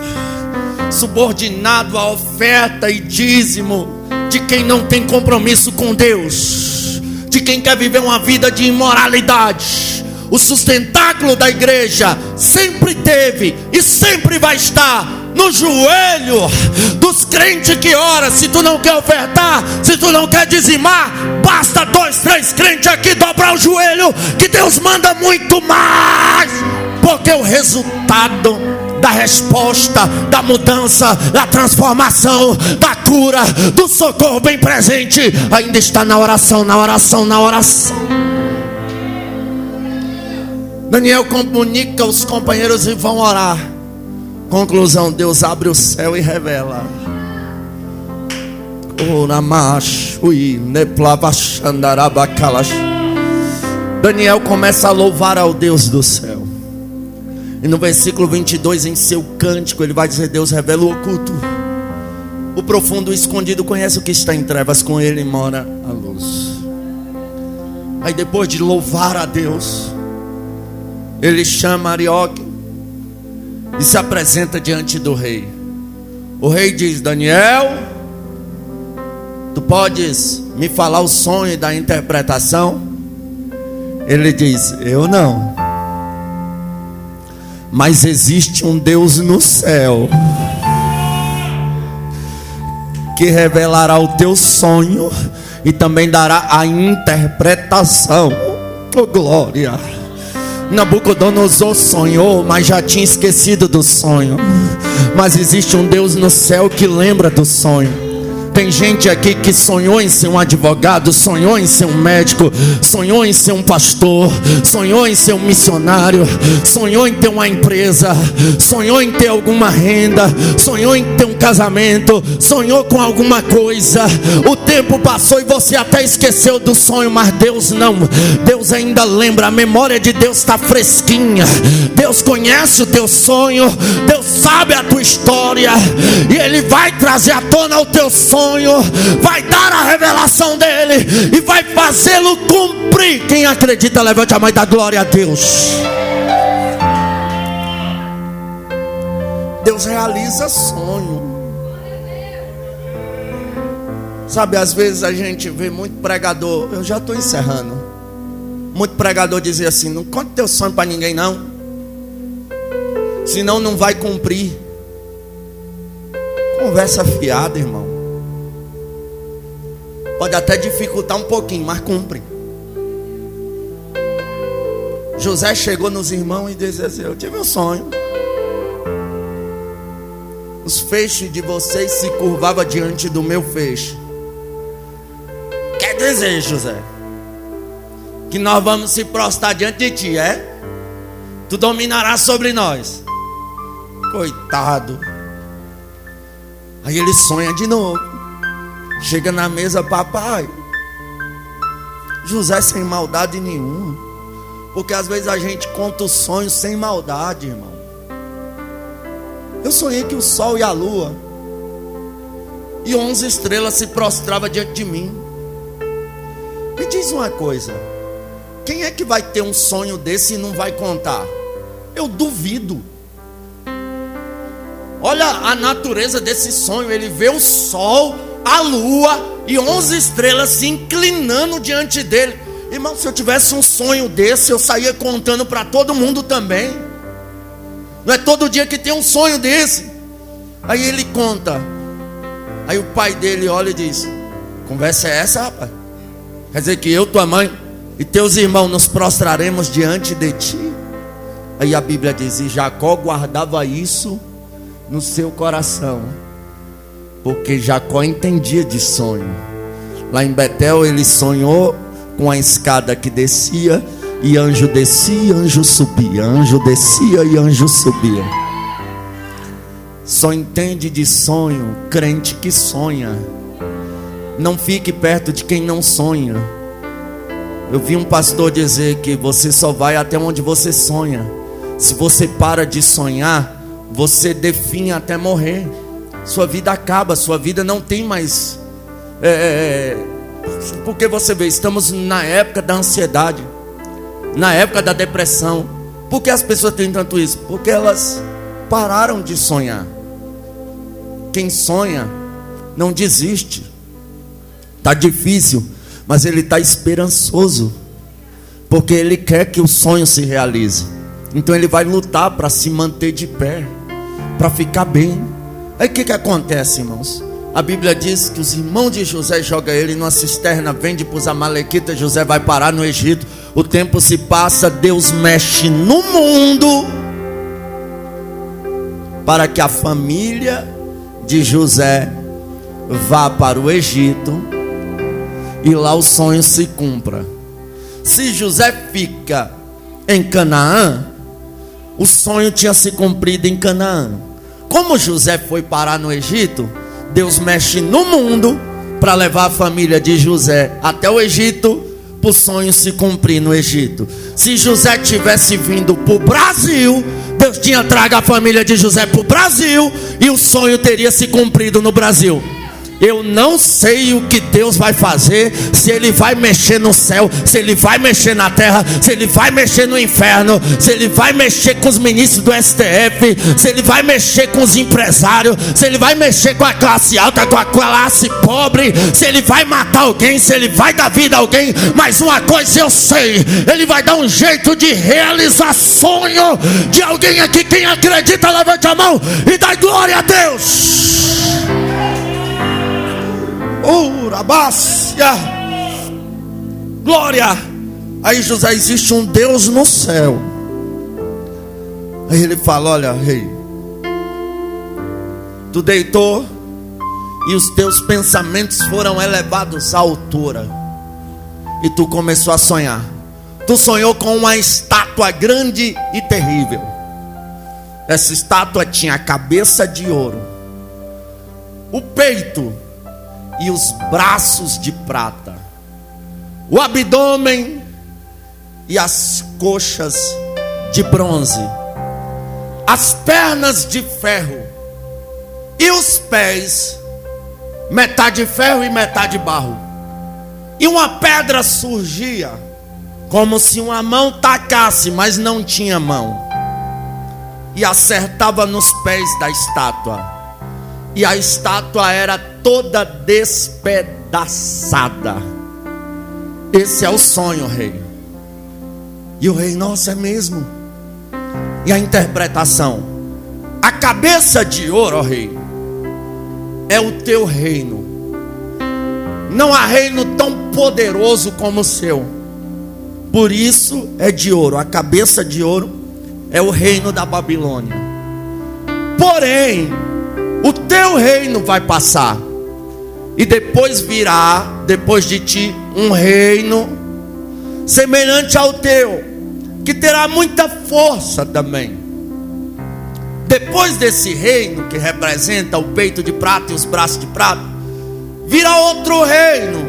subordinado à oferta e dízimo de quem não tem compromisso com Deus, de quem quer viver uma vida de imoralidade? O sustentáculo da igreja sempre teve e sempre vai estar no joelho dos crentes que oram. Se tu não quer ofertar, se tu não quer dizimar, basta 2, 3 crentes aqui dobrar o joelho, que Deus manda muito mais. Porque o resultado da resposta, da mudança, da transformação, da cura, do socorro bem presente, ainda está na oração, na oração, na oração. Daniel comunica aos companheiros e vão orar. Conclusão: Deus abre o céu e revela. Daniel começa a louvar ao Deus do céu. E no versículo 22, em seu cântico, ele vai dizer: Deus revela o oculto, o profundo, o escondido conhece o que está em trevas, com ele mora a luz. Aí depois de louvar a Deus, ele chama Arioque e se apresenta diante do rei. O rei diz: Daniel, tu podes me falar o sonho da interpretação? Ele diz: eu não, mas existe um Deus no céu que revelará o teu sonho e também dará a interpretação. Oh, glória! Nabucodonosor sonhou, mas já tinha esquecido do sonho. Mas existe um Deus no céu que lembra do sonho. Tem gente aqui que sonhou em ser um advogado, sonhou em ser um médico, sonhou em ser um pastor, sonhou em ser um missionário, sonhou em ter uma empresa, sonhou em ter alguma renda, sonhou em ter um casamento, sonhou com alguma coisa. O tempo passou e você até esqueceu do sonho, mas Deus não. Deus ainda lembra, a memória de Deus está fresquinha. Deus conhece o teu sonho, Deus sabe a tua história, e Ele vai trazer à tona o teu sonho, vai dar a revelação dele e vai fazê-lo cumprir. Quem acredita, levante a mão e dá glória a Deus. Deus realiza sonho. Sabe, às vezes a gente vê muito pregador, eu já estou encerrando, muito pregador dizer assim: não conte teu sonho para ninguém não, senão não vai cumprir. Conversa fiada, irmão. Pode até dificultar um pouquinho, mas cumpre. José chegou nos irmãos e disse assim: eu tive um sonho. Os feixes de vocês se curvavam diante do meu feixe. Quer dizer, José, que nós vamos se prostrar diante de ti, é? Tu dominarás sobre nós. Coitado. Aí ele sonha de novo. Chega na mesa: papai. José sem maldade nenhuma. Porque às vezes a gente conta os sonhos sem maldade, irmão. Eu sonhei que o sol e a lua e 11 estrelas se prostravam diante de mim. Me diz uma coisa: quem é que vai ter um sonho desse e não vai contar? Eu duvido. Olha a natureza desse sonho. Ele vê o sol, a lua e 11 estrelas se inclinando diante dele. Irmão, se eu tivesse um sonho desse, eu saía contando para todo mundo também. Não é todo dia que tem um sonho desse. Aí ele conta. Aí o pai dele olha e diz: conversa é essa, rapaz? Quer dizer que eu, tua mãe e teus irmãos nos prostraremos diante de ti? Aí a Bíblia diz: e Jacó guardava isso no seu coração, porque Jacó entendia de sonho. Lá em Betel ele sonhou com a escada que descia, e anjo descia, anjo subia, anjo descia e anjo subia. Só entende de sonho crente que sonha. Não fique perto de quem não sonha. Eu vi um pastor dizer que você só vai até onde você sonha. Se você para de sonhar, você definha até morrer. Sua vida acaba, sua vida não tem mais. Porque você vê, estamos na época da ansiedade, na época da depressão. Por que as pessoas têm tanto isso? Porque elas pararam de sonhar. Quem sonha não desiste. Está difícil, mas ele está esperançoso, porque ele quer que o sonho se realize. Então ele vai lutar para se manter de pé, para ficar bem. Aí o que acontece, irmãos? A Bíblia diz que os irmãos de José jogam ele numa cisterna, vende para os amalequitas. José vai parar no Egito. O tempo se passa, Deus mexe no mundo para que a família de José vá para o Egito e lá o sonho se cumpra. Se José fica em Canaã, o sonho tinha se cumprido em Canaã. Como José foi parar no Egito, Deus mexe no mundo para levar a família de José até o Egito, para o sonho se cumprir no Egito. Se José tivesse vindo para o Brasil, Deus tinha trago a família de José para o Brasil e o sonho teria se cumprido no Brasil. Eu não sei o que Deus vai fazer, se Ele vai mexer no céu, se Ele vai mexer na terra, se Ele vai mexer no inferno, se Ele vai mexer com os ministros do STF, se Ele vai mexer com os empresários, se Ele vai mexer com a classe alta, com a classe pobre, se Ele vai matar alguém, se Ele vai dar vida a alguém. Mas uma coisa eu sei: Ele vai dar um jeito de realizar sonho de alguém aqui. Quem acredita, levante a mão e dá glória a Deus. Urabácia, glória. Aí José: existe um Deus no céu. Aí ele fala: olha, rei, tu deitou e os teus pensamentos foram elevados à altura, e tu começou a sonhar. Tu sonhou com uma estátua grande e terrível. Essa estátua tinha a cabeça de ouro, o peito e os braços de prata, o abdômen e as coxas de bronze, as pernas de ferro e os pés, metade ferro e metade barro. E uma pedra surgia, como se uma mão tacasse, mas não tinha mão. e acertava nos pés da estátua. E a estátua era toda despedaçada. Esse é o sonho, rei. E o rei, nossa, é mesmo. E a interpretação: a cabeça de ouro, ó rei, é o teu reino. Não há reino tão poderoso como o seu. Por isso é de ouro. A cabeça de ouro é o reino da Babilônia. Porém, o teu reino vai passar, e depois virá, depois de ti, um reino semelhante ao teu, que terá muita força também. Depois desse reino, que representa o peito de prata e os braços de prata, virá outro reino,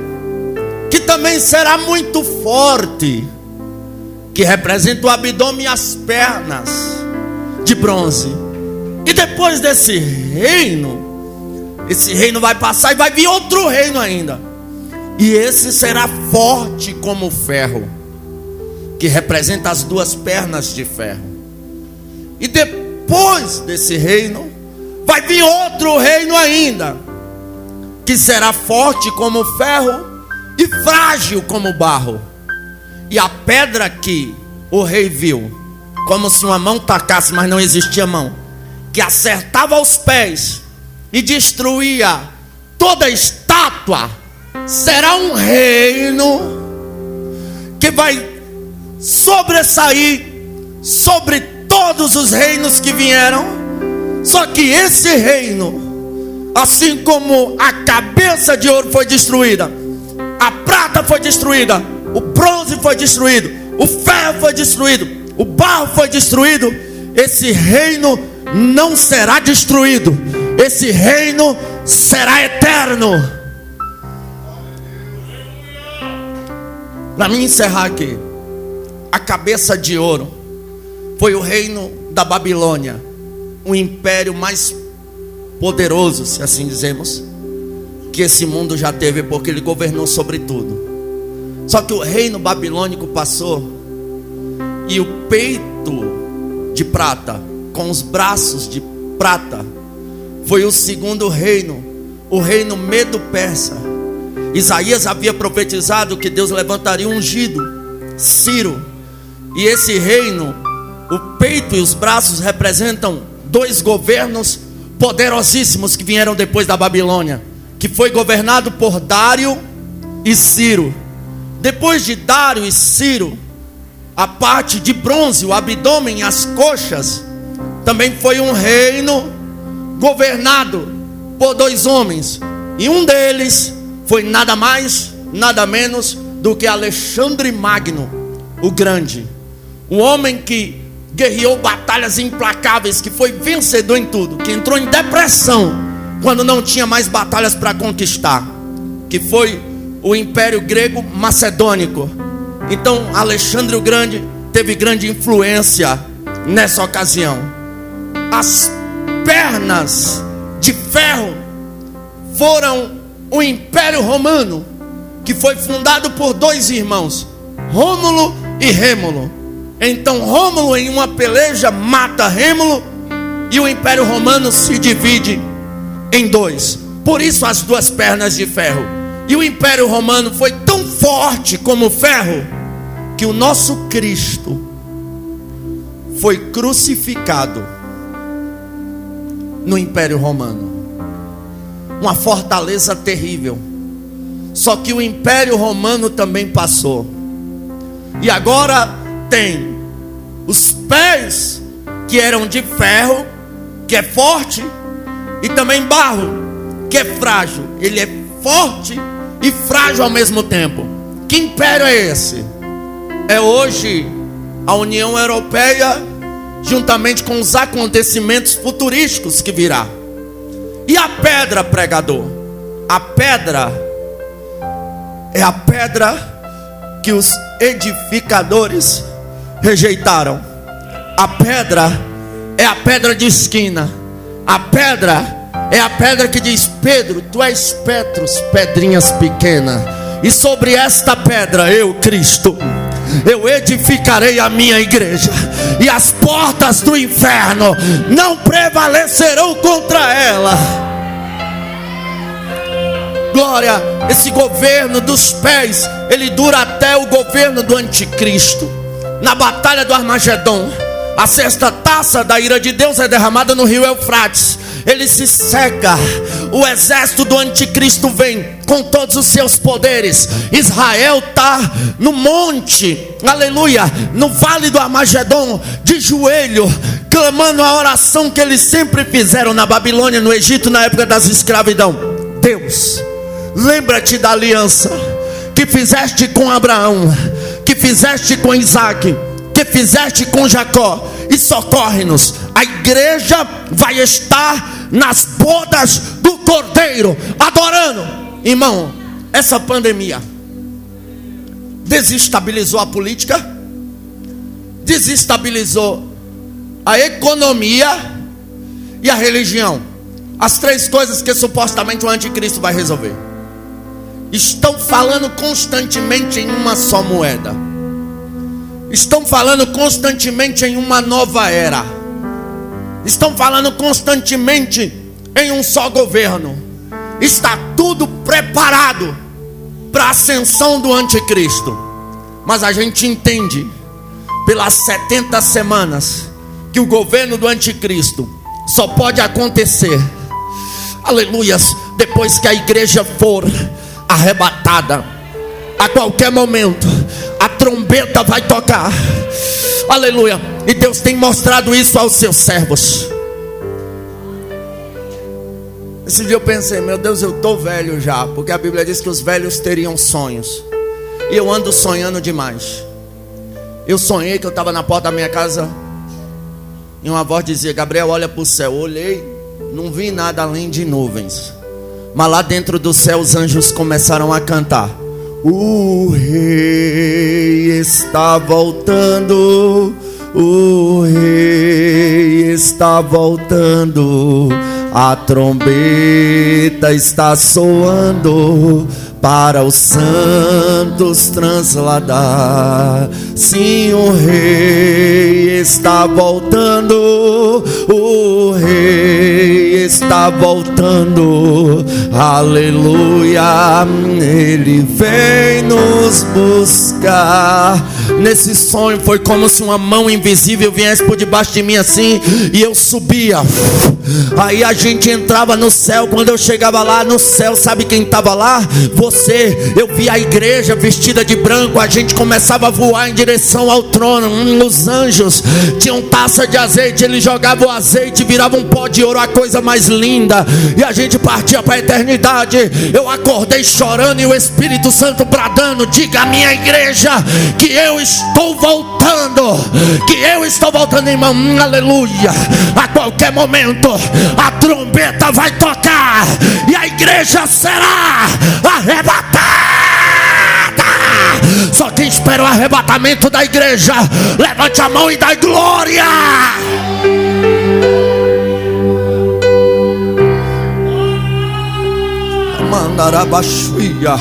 que também será muito forte, que representa o abdômen e as pernas de bronze. E depois desse reino, esse reino vai passar e vai vir outro reino ainda. E esse será forte como o ferro, que representa as duas pernas de ferro. E depois desse reino, vai vir outro reino ainda, que será forte como o ferro e frágil como o barro. E a pedra que o rei viu, como se uma mão tacasse, mas não existia mão, que acertava os pés e destruía toda a estátua, será um reino que vai sobressair sobre todos os reinos que vieram. Só que esse reino, assim como a cabeça de ouro foi destruída, a prata foi destruída, o bronze foi destruído, o ferro foi destruído, o barro foi destruído, esse reino não será destruído. Esse reino será eterno. Para mim encerrar aqui, a cabeça de ouro foi o reino da Babilônia, o império mais poderoso, se assim dizemos, que esse mundo já teve, porque ele governou sobre tudo. Só que o reino babilônico passou, e o peito de prata com os braços de prata foi o segundo reino, o reino medo-persa. Isaías havia profetizado que Deus levantaria um ungido, Ciro. E esse reino, o peito e os braços representam dois governos poderosíssimos que vieram depois da Babilônia, que foi governado por Dário e Ciro. Depois de Dário e Ciro, a parte de bronze, o abdômen e as coxas, também foi um reino governado por dois homens. E um deles foi nada mais, nada menos do que Alexandre Magno, o Grande. Um homem que guerreou batalhas implacáveis, que foi vencedor em tudo, que entrou em depressão quando não tinha mais batalhas para conquistar, que foi o Império Grego Macedônico. Então Alexandre o Grande teve grande influência nessa ocasião. As pernas de ferro foram o Império Romano, que foi fundado por dois irmãos, Rômulo e Rêmulo. Então Rômulo, em uma peleja, mata Rêmulo, e o Império Romano se divide em dois. Por isso as duas pernas de ferro. E o Império Romano foi tão forte como o ferro, que o nosso Cristo foi crucificado no Império Romano. Uma fortaleza terrível. Só que o Império Romano também passou. E agora tem os pés, que eram de ferro, que é forte, e também barro, que é frágil. Ele é forte e frágil ao mesmo tempo. Que império é esse? É hoje a União Europeia, juntamente com os acontecimentos futurísticos que virá. E a pedra, pregador? A pedra é a pedra que os edificadores rejeitaram. A pedra é a pedra de esquina. A pedra é a pedra que diz: Pedro, tu és Petros, pedrinhas pequenas, e sobre esta pedra eu, Cristo, eu edificarei a minha igreja, e as portas do inferno não prevalecerão contra ela. Glória. Esse governo dos pés, ele dura até o governo do anticristo. Na batalha do Armagedon, a sexta taça da ira de Deus é derramada no rio Eufrates. Ele se seca, o exército do anticristo vem com todos os seus poderes. Israel está no monte, aleluia, no vale do Armagedon, de joelho, clamando a oração que eles sempre fizeram na Babilônia, no Egito, na época das escravidão. Deus, lembra-te da aliança que fizeste com Abraão, que fizeste com Isaac, que fizeste com Jacó, e socorre-nos. A igreja vai estar nas bodas do Cordeiro, adorando. Irmão, essa pandemia desestabilizou a política, desestabilizou a economia e a religião. As três coisas que supostamente o anticristo vai resolver. Estão falando constantemente em uma só moeda. Estão falando constantemente em uma nova era. Estão falando constantemente em um só governo. Está tudo preparado para a ascensão do anticristo. Mas a gente entende, pelas 70 semanas, que o governo do anticristo só pode acontecer, aleluias, depois que a igreja for arrebatada. A qualquer momento a trombeta vai tocar, aleluia. E Deus tem mostrado isso aos seus servos. Esse dia eu pensei, meu Deus, eu estou velho já, porque a Bíblia diz que os velhos teriam sonhos, e eu ando sonhando demais. Eu sonhei que eu estava na porta da minha casa, e uma voz dizia: Gabriel, olha para o céu. Eu olhei, não vi nada além de nuvens, mas lá dentro do céu os anjos começaram a cantar: o rei está voltando, o rei está voltando, a trombeta está soando para os santos transladar. Sim, o rei está voltando, o rei está voltando, aleluia, ele vem nos buscar. Nesse sonho foi como se uma mão invisível viesse por debaixo de mim assim, e eu subia. Aí a gente entrava no céu. Quando eu chegava lá no céu, sabe quem estava lá? Você. Eu via a igreja vestida de branco. A gente começava a voar em direção ao trono. Os anjos tinham taça de azeite, eles jogavam o azeite, virava um pó de ouro, a coisa mais linda, e a gente partia para a eternidade. Eu acordei chorando e o Espírito Santo bradando: diga à minha igreja que eu estou voltando, que eu estou voltando, irmão, aleluia. A qualquer momento a trombeta vai tocar e a igreja será arrebatada. Só quem espera o arrebatamento da igreja, levante a mão e dá glória. Mandarabaxuia.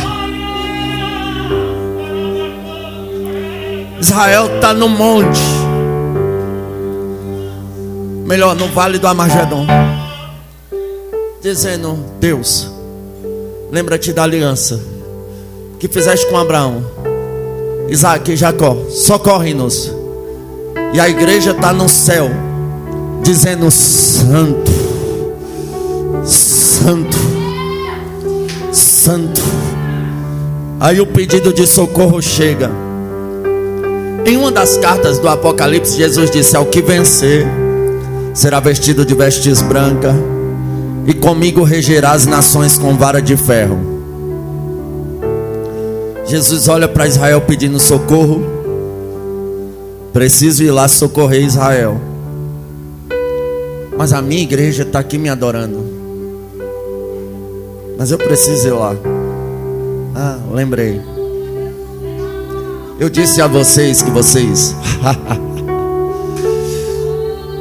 Israel está no monte, melhor, no vale do Armagedon, dizendo: Deus, lembra-te da aliança que fizeste com Abraão, Isaac e Jacó, socorre-nos. E a igreja está no céu, dizendo: Santo, Santo, Santo. Aí o pedido de socorro chega. Em uma das cartas do Apocalipse, Jesus disse: ao que vencer será vestido de vestes brancas, e comigo regerá as nações com vara de ferro. Jesus olha para Israel pedindo socorro. Preciso ir lá socorrer Israel, mas a minha igreja está aqui me adorando, mas eu preciso ir lá. Lembrei. Eu disse a vocês que vocês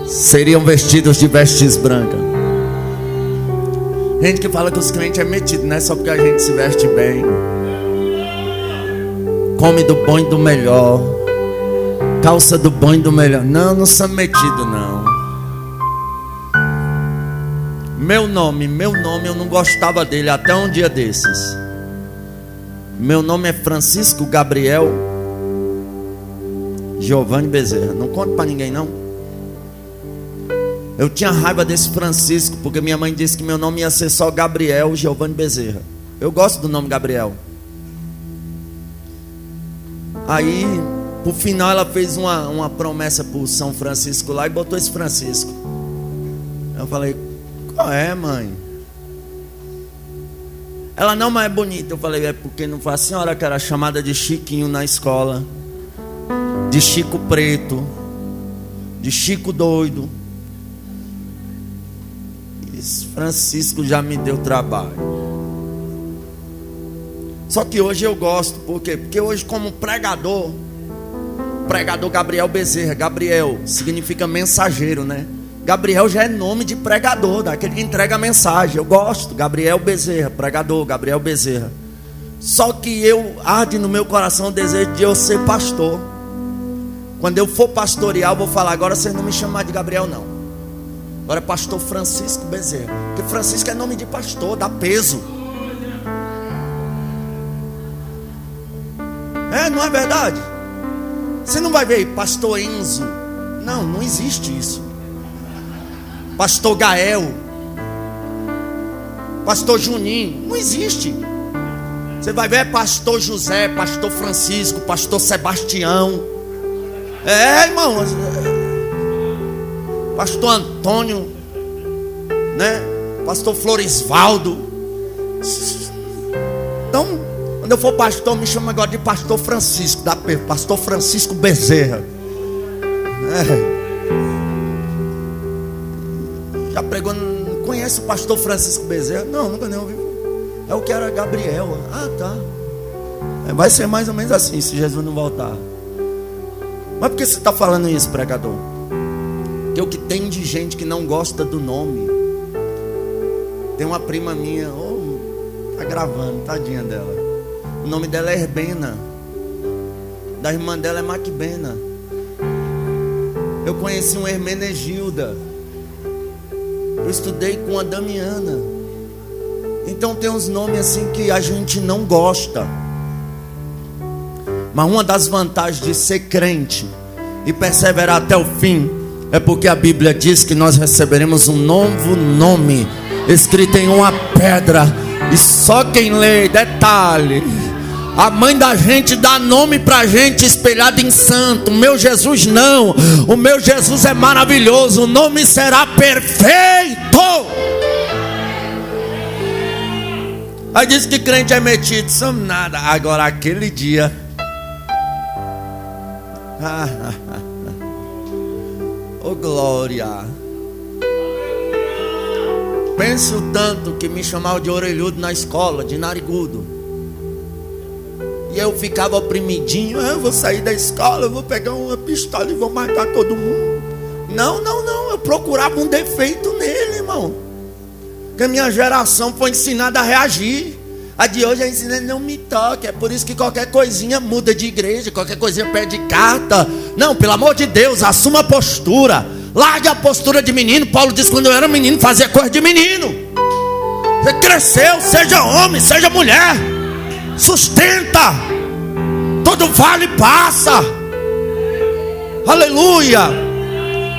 seriam vestidos de vestes brancas. Gente que fala que os crentes é metido, não é só porque a gente se veste bem. come do bom e do melhor, calça do bom e do melhor. Não, não sou metido não. Meu nome, eu não gostava dele até um dia desses. Meu nome é Francisco Gabriel Giovanni Bezerra. Não conto pra ninguém não. Eu tinha raiva desse Francisco, porque minha mãe disse que meu nome ia ser só Gabriel Giovanni Bezerra. Eu gosto do nome Gabriel. Aí, por final, ela fez uma promessa pro São Francisco lá e botou esse Francisco. Eu falei, qual é, mãe? Ela, não, mas é bonita. Eu falei, é porque não foi a senhora que era chamada de Chiquinho na escola, de Chico Preto, de Chico Doido. Esse Francisco já me deu trabalho. Só que hoje eu gosto, por quê? Porque hoje, como pregador Gabriel Bezerra. Gabriel significa mensageiro, né? Gabriel já é nome de pregador, daquele que entrega a mensagem. Eu gosto, Gabriel Bezerra, pregador, Gabriel Bezerra. Só que arde no meu coração o desejo de eu ser pastor. Quando eu for pastorear, eu vou falar, agora vocês não me chamam de Gabriel não. Agora é pastor Francisco Bezerra. Porque Francisco é nome de pastor, dá peso. Não é verdade? Você não vai ver pastor Enzo. Não, não existe isso. Pastor Gael, pastor Juninho, não existe. Você vai ver pastor José, pastor Francisco, pastor Sebastião. Irmão, pastor Antônio, né? Pastor Florisvaldo. Então, quando eu for pastor, me chama agora de pastor Francisco, pastor Francisco Bezerra. Já pregou, não conhece o pastor Francisco Bezerra? Não, nunca nem ouvi. É o que era Gabriel. Ah, tá. Vai ser mais ou menos assim, se Jesus não voltar. Mas por que você está falando isso, pregador? Porque o que tem de gente que não gosta do nome. Tem uma prima minha, tá gravando, tadinha dela. O nome dela é Herbena. Da irmã dela é Macbena. Eu conheci uma Hermenegilda. Eu estudei com a Damiana. Então tem uns nomes assim que a gente não gosta. Mas uma das vantagens de ser crente e perseverar até o fim é porque a Bíblia diz que nós receberemos um novo nome escrito em uma pedra. E só quem lê, detalhe, a mãe da gente dá nome pra gente espelhado em santo. O meu Jesus não. O meu Jesus é maravilhoso. O nome será perfeito. Aí diz que crente é metido. Somos nada. Agora aquele dia. Oh glória. Penso tanto que me chamavam de orelhudo na escola, de narigudo. E eu ficava oprimidinho. Eu vou sair da escola, eu vou pegar uma pistola e vou matar todo mundo. Não. Eu procurava um defeito nele, irmão. Porque a minha geração foi ensinada a reagir. A de hoje é ensinada, não me toque. É por isso que qualquer coisinha muda de igreja, qualquer coisinha pede carta. Não, pelo amor de Deus, assuma a postura. Largue a postura de menino. Paulo disse que quando eu era menino fazia coisa de menino. Você cresceu, seja homem, seja mulher. Sustenta. Todo vale passa. Aleluia.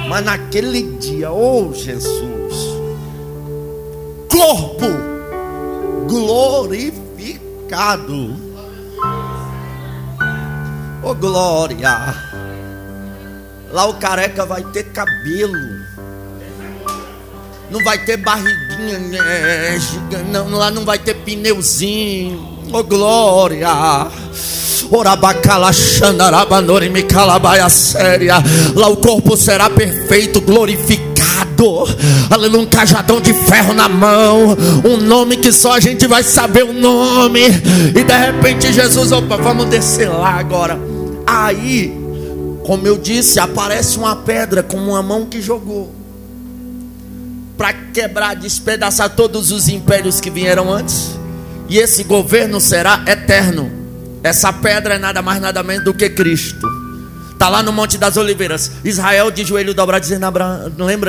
Mas naquele dia, oh Jesus, corpo glorificado. Oh glória. Lá o careca vai ter cabelo. Não vai ter barriguinha, não, lá não vai ter pneuzinho. Oh glória. Lá o corpo será perfeito, glorificado. Aleluia, um cajadão de ferro na mão. Um nome que só a gente vai saber o nome. E de repente Jesus, opa, vamos descer lá agora. Aí, como eu disse, aparece uma pedra como uma mão que jogou para quebrar, despedaçar todos os impérios que vieram antes. E esse governo será eterno. Essa pedra é nada mais nada menos do que Cristo. Está lá no Monte das Oliveiras. Israel de joelho dobrado dizendo: Abraão, lembra